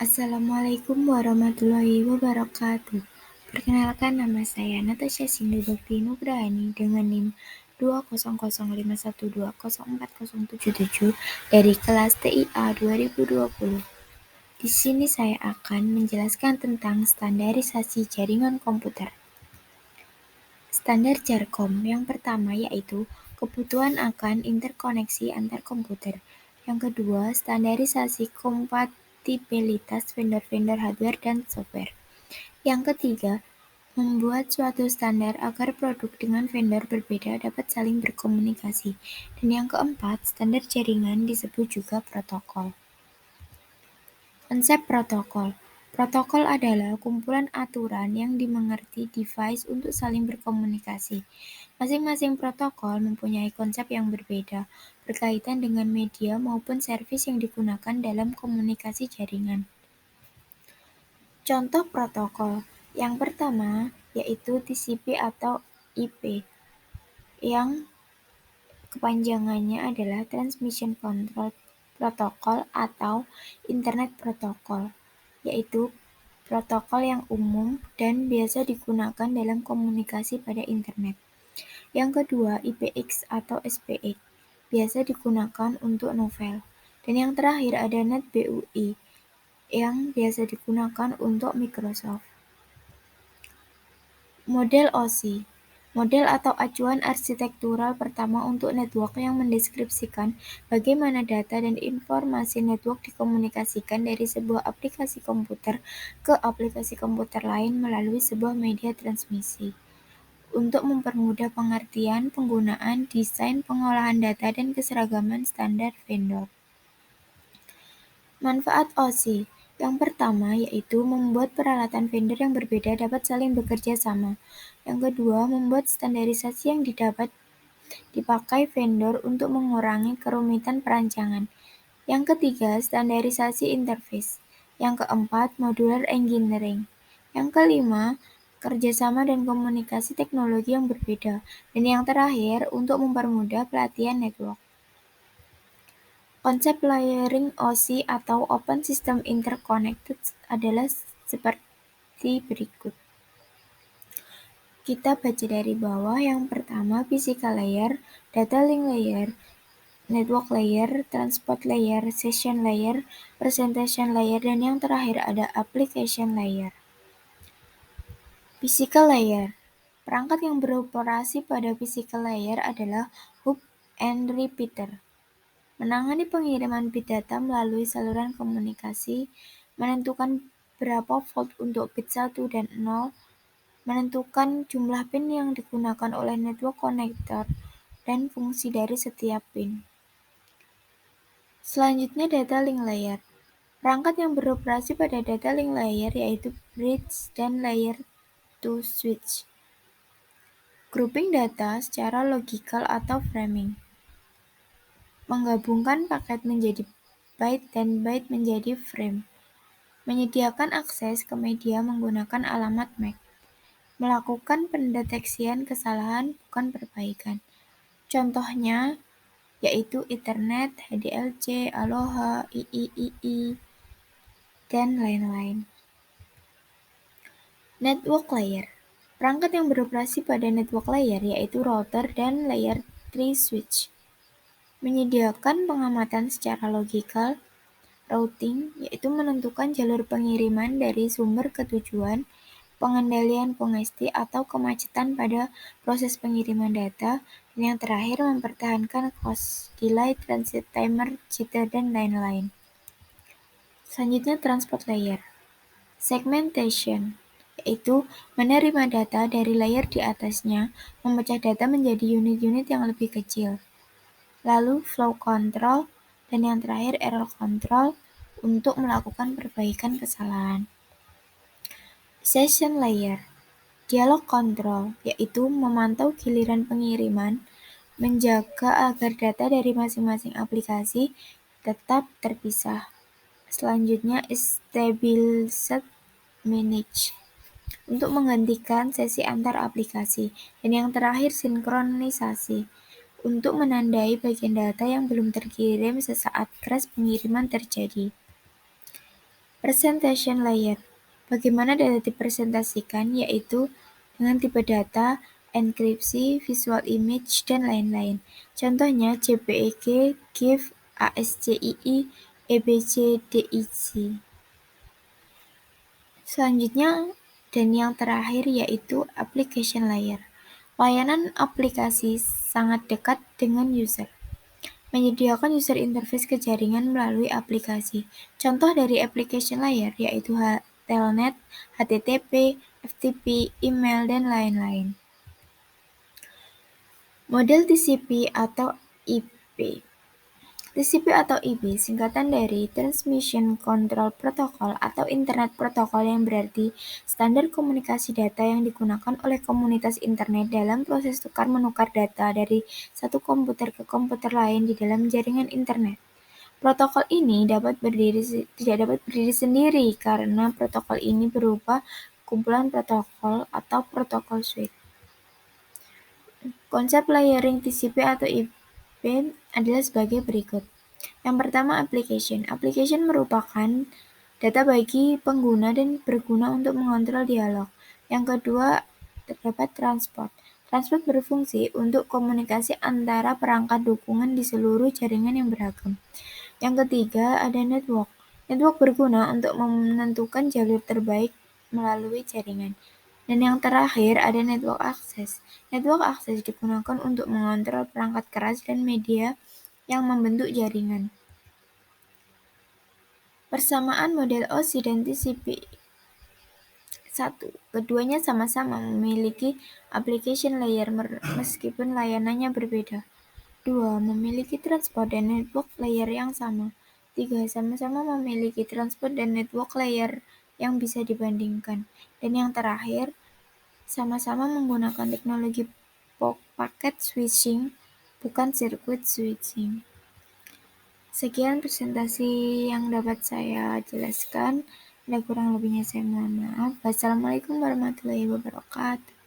Assalamualaikum warahmatullahi wabarakatuh. Perkenalkan, nama saya Natasha Sindu Bakti Nugrahani dengan NIM 2005112040077 dari kelas TIA 2020. Di sini saya akan menjelaskan tentang standarisasi jaringan komputer. Standar Jarkom yang pertama yaitu kebutuhan akan interkoneksi antar komputer. Yang kedua, standarisasi kompatibilitas vendor-vendor hardware dan software. Yang ketiga, membuat suatu standar agar produk dengan vendor berbeda dapat saling berkomunikasi. Dan yang keempat, standar jaringan disebut juga protokol. Konsep protokol. Protokol adalah kumpulan aturan yang dimengerti device untuk saling berkomunikasi. Masing-masing protokol mempunyai konsep yang berbeda, berkaitan dengan media maupun servis yang digunakan dalam komunikasi jaringan. Contoh protokol. Yang pertama yaitu TCP atau IP, yang kepanjangannya adalah Transmission Control Protocol atau Internet Protocol, yaitu protokol yang umum dan biasa digunakan dalam komunikasi pada internet. Yang kedua, IPX atau SPX, biasa digunakan untuk novel. Dan yang terakhir ada NetBEUI, yang biasa digunakan untuk Microsoft. Model OSI. Model atau acuan arsitektural pertama untuk network yang mendeskripsikan bagaimana data dan informasi network dikomunikasikan dari sebuah aplikasi komputer ke aplikasi komputer lain melalui sebuah media transmisi. Untuk mempermudah pengertian, penggunaan, desain, pengolahan data, dan keseragaman standar vendor. Manfaat OSI. Yang pertama yaitu membuat peralatan vendor yang berbeda dapat saling bekerja sama. Yang kedua, membuat standarisasi yang dipakai vendor untuk mengurangi kerumitan perancangan. Yang ketiga, standarisasi interface. Yang keempat, modular engineering. Yang kelima, kerjasama dan komunikasi teknologi yang berbeda. Dan yang terakhir, untuk mempermudah pelatihan network. Konsep layering OSI atau Open System Interconnected adalah seperti berikut. Kita baca dari bawah. Yang pertama, physical layer, data link layer, network layer, transport layer, session layer, presentation layer, dan yang terakhir ada application layer. Physical layer. Perangkat yang beroperasi pada physical layer adalah hub and repeater. Menangani pengiriman bit data melalui saluran komunikasi, menentukan berapa volt untuk bit 1 dan 0, menentukan jumlah pin yang digunakan oleh network connector, dan fungsi dari setiap pin. Selanjutnya data link layer. Perangkat yang beroperasi pada data link layer yaitu bridge dan layer 2 switch. Grouping data secara logikal atau framing. Menggabungkan paket menjadi byte dan byte menjadi frame. Menyediakan akses ke media menggunakan alamat MAC. Melakukan pendeteksian kesalahan bukan perbaikan. Contohnya yaitu Ethernet, HDLC, Aloha, III, dan lain-lain. Network layer. Perangkat yang beroperasi pada network layer yaitu router dan layer 3 switch. Menyediakan pengamatan secara logikal, routing, yaitu menentukan jalur pengiriman dari sumber ke tujuan, pengendalian pengesti atau kemacetan pada proses pengiriman data, dan yang terakhir mempertahankan cost, delay, transit timer, jitter, dan lain-lain. Selanjutnya transport layer. Segmentation, yaitu menerima data dari layer di atasnya, memecah data menjadi unit-unit yang lebih kecil. Lalu flow control, dan yang terakhir error control untuk melakukan perbaikan kesalahan. Session layer. Dialog control, yaitu memantau giliran pengiriman, menjaga agar data dari masing-masing aplikasi tetap terpisah. Selanjutnya stabilized manage, untuk menggantikan sesi antar aplikasi. Dan yang terakhir sinkronisasi, untuk menandai bagian data yang belum terkirim sesaat crash pengiriman terjadi. Presentation layer. Bagaimana data dipresentasikan, yaitu dengan tipe data, enkripsi, visual image, dan lain-lain. Contohnya JPEG, GIF, ASCII, EBC, DIC. Selanjutnya dan yang terakhir yaitu application layer. Layanan aplikasi sangat dekat dengan user. Menyediakan user interface ke jaringan melalui aplikasi. Contoh dari application layer yaitu Telnet, HTTP, FTP, email, dan lain-lain. Model TCP atau IP. TCP atau IP singkatan dari Transmission Control Protocol atau Internet Protocol yang berarti standar komunikasi data yang digunakan oleh komunitas internet dalam proses tukar-menukar data dari satu komputer ke komputer lain di dalam jaringan internet. Protokol ini tidak dapat berdiri sendiri karena protokol ini berupa kumpulan protokol atau protokol suite. Konsep layering TCP atau IP adalah sebagai berikut. Yang pertama, application. Application merupakan data bagi pengguna dan berguna untuk mengontrol dialog. Yang kedua, terdapat transport. Transport berfungsi untuk komunikasi antara perangkat dukungan di seluruh jaringan yang beragam. Yang ketiga, ada network. Network berguna untuk menentukan jalur terbaik melalui jaringan. Dan yang terakhir, ada network access. Network access digunakan untuk mengontrol perangkat keras dan media yang membentuk jaringan. Persamaan model OSI dan TCP. 1. Keduanya sama-sama memiliki application layer meskipun layanannya berbeda. 2. Memiliki transport dan network layer yang sama. 3. Sama-sama memiliki transport dan network layer yang bisa dibandingkan. Dan yang terakhir, sama-sama menggunakan teknologi packet switching, bukan circuit switching. Sekian presentasi yang dapat saya jelaskan. Ada kurang lebihnya saya mohon maaf. Wassalamualaikum warahmatullahi wabarakatuh.